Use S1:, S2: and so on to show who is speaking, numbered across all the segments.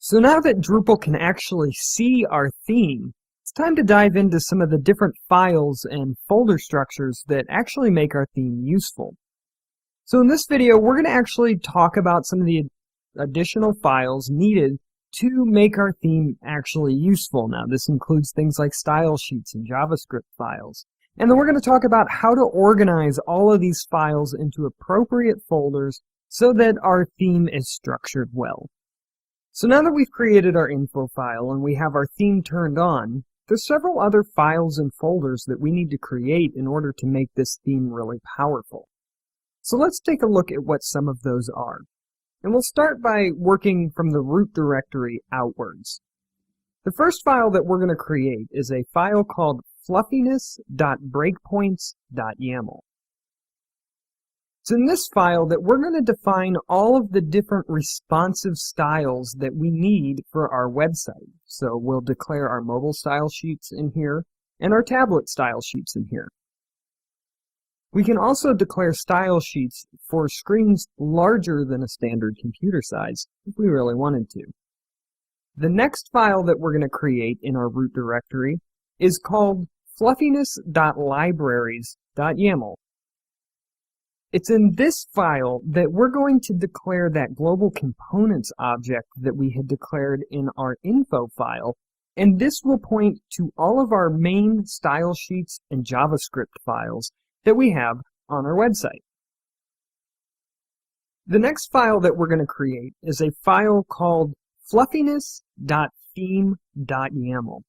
S1: So now that Drupal can actually see our theme, it's time to dive into some of the different files and folder structures that actually make our theme useful. So in this video, we're going to actually talk about some of the additional files needed to make our theme actually useful. Now, this includes things like style sheets and JavaScript files. And then we're going to talk about how to organize all of these files into appropriate folders so that our theme is structured well. So now that we've created our info file and we have our theme turned on, there's several other files and folders that we need to create in order to make this theme really powerful. So let's take a look at what some of those are. And we'll start by working from the root directory outwards. The first file that we're going to create is a file called fluffiness.breakpoints.yaml. It's in this file that we're going to define all of the different responsive styles that we need for our website. So we'll declare our mobile style sheets in here and our tablet style sheets in here. We can also declare style sheets for screens larger than a standard computer size if we really wanted to. The next file that we're going to create in our root directory is called fluffiness.libraries.yaml. It's in this file that we're going to declare that global components object that we had declared in our info file, and this will point to all of our main style sheets and JavaScript files that we have on our website. The next file that we're going to create is a file called fluffiness.theme.yaml.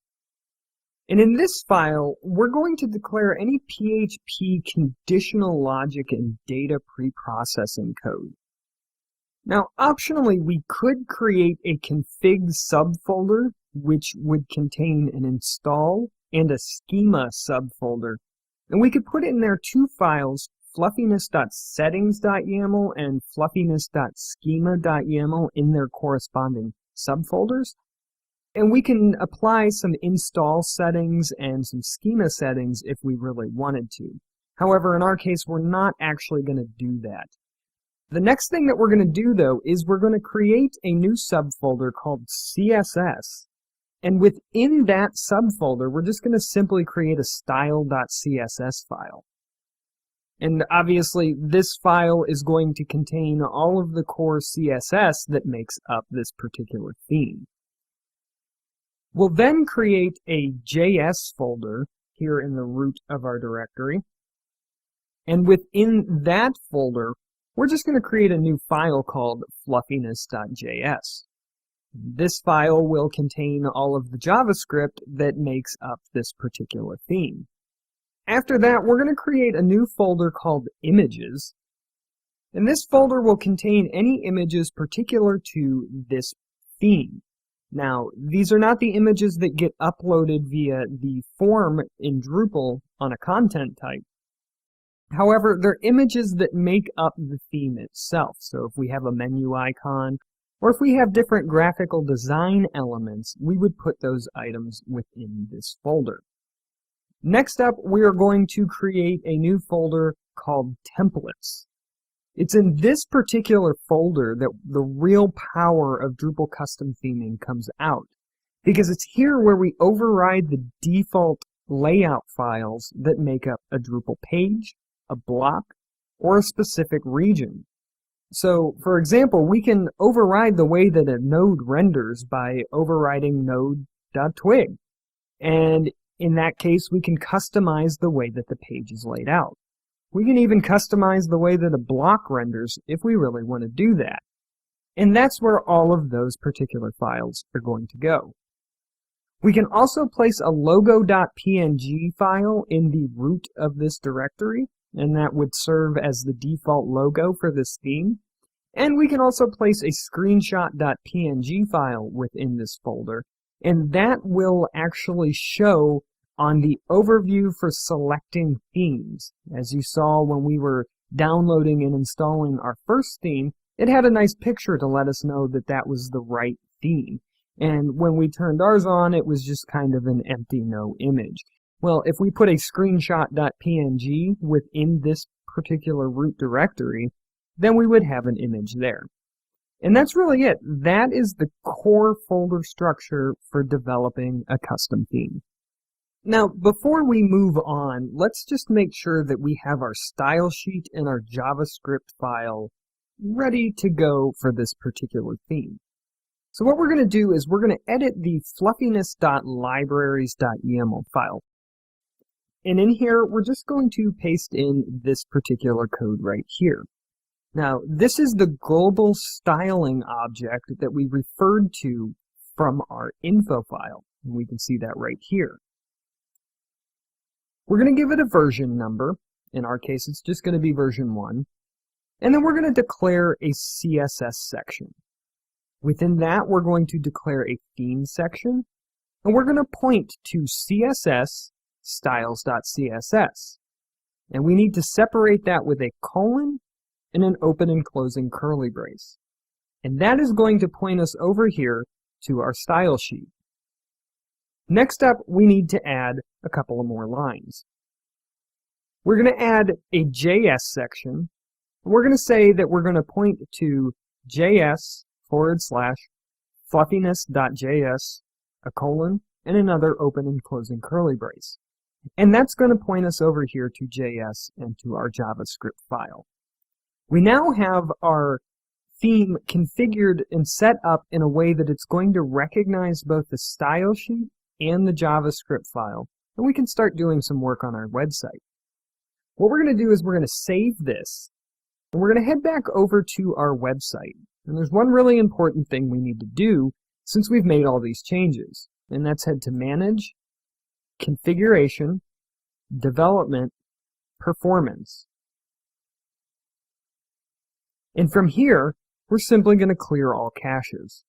S1: And in this file, we're going to declare any PHP conditional logic and data preprocessing code. Now, optionally, we could create a config subfolder, which would contain an install and a schema subfolder. And we could put in there two files, fluffiness.settings.yaml and fluffiness.schema.yaml in their corresponding subfolders. And we can apply some install settings and some schema settings if we really wanted to. However, in our case, we're not actually going to do that. The next thing that we're going to do, though, is we're going to create a new subfolder called CSS. And within that subfolder, we're just going to simply create a style.css file. And obviously, this file is going to contain all of the core CSS that makes up this particular theme. We'll then create a JS folder here in the root of our directory. And within that folder, we're just going to create a new file called fluffiness.js. This file will contain all of the JavaScript that makes up this particular theme. After that, we're going to create a new folder called images. And this folder will contain any images particular to this theme. Now, these are not the images that get uploaded via the form in Drupal on a content type. However, they're images that make up the theme itself. So if we have a menu icon, or if we have different graphical design elements, we would put those items within this folder. Next up, we are going to create a new folder called templates. It's in this particular folder that the real power of Drupal custom theming comes out, because it's here where we override the default layout files that make up a Drupal page, a block, or a specific region. So, for example, we can override the way that a node renders by overriding node.twig. And in that case, we can customize the way that the page is laid out. We can even customize the way that a block renders if we really want to do that. And that's where all of those particular files are going to go. We can also place a logo.png file in the root of this directory, and that would serve as the default logo for this theme. And we can also place a screenshot.png file within this folder, and that will actually show on the overview for selecting themes. As you saw when we were downloading and installing our first theme, it had a nice picture to let us know that that was the right theme. And when we turned ours on, it was just kind of an empty no image. Well, if we put a screenshot.png within this particular root directory, then we would have an image there. And that's really it. That is the core folder structure for developing a custom theme. Now, before we move on, let's just make sure that we have our style sheet and our JavaScript file ready to go for this particular theme. So what we're going to do is we're going to edit the fluffiness.libraries.yaml file. And in here, we're just going to paste in this particular code right here. Now, this is the global styling object that we referred to from our info file. And we can see that right here. We're going to give it a version number. In our case, it's just going to be version 1. And then we're going to declare a CSS section. Within that, we're going to declare a theme section. And we're going to point to CSS styles.css. And we need to separate that with a colon and an open and closing curly brace. And that is going to point us over here to our style sheet. Next up, we need to add a couple of more lines. We're going to add a JS section. We're going to say that we're going to point to js/fluffiness.js, a colon, and another open and closing curly brace. And that's going to point us over here to JS and to our JavaScript file. We now have our theme configured and set up in a way that it's going to recognize both the style sheet and the JavaScript file, and we can start doing some work on our website. What we're going to do is we're going to save this, and we're going to head back over to our website. And there's one really important thing we need to do since we've made all these changes, and that's head to Manage, Configuration, Development, Performance. And from here, we're simply going to clear all caches.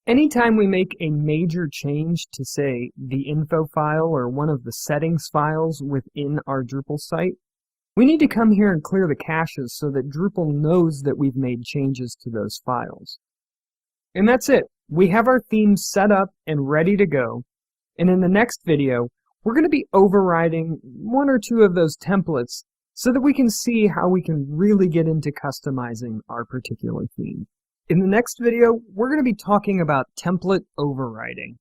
S1: Anytime we make a major change to, say, the info file or one of the settings files within our Drupal site, we need to come here and clear the caches so that Drupal knows that we've made changes to those files. And that's it. We have our theme set up and ready to go. And in the next video, we're going to be overriding one or two of those templates so that we can see how we can really get into customizing our particular theme. In the next video, we're going to be talking about template overriding.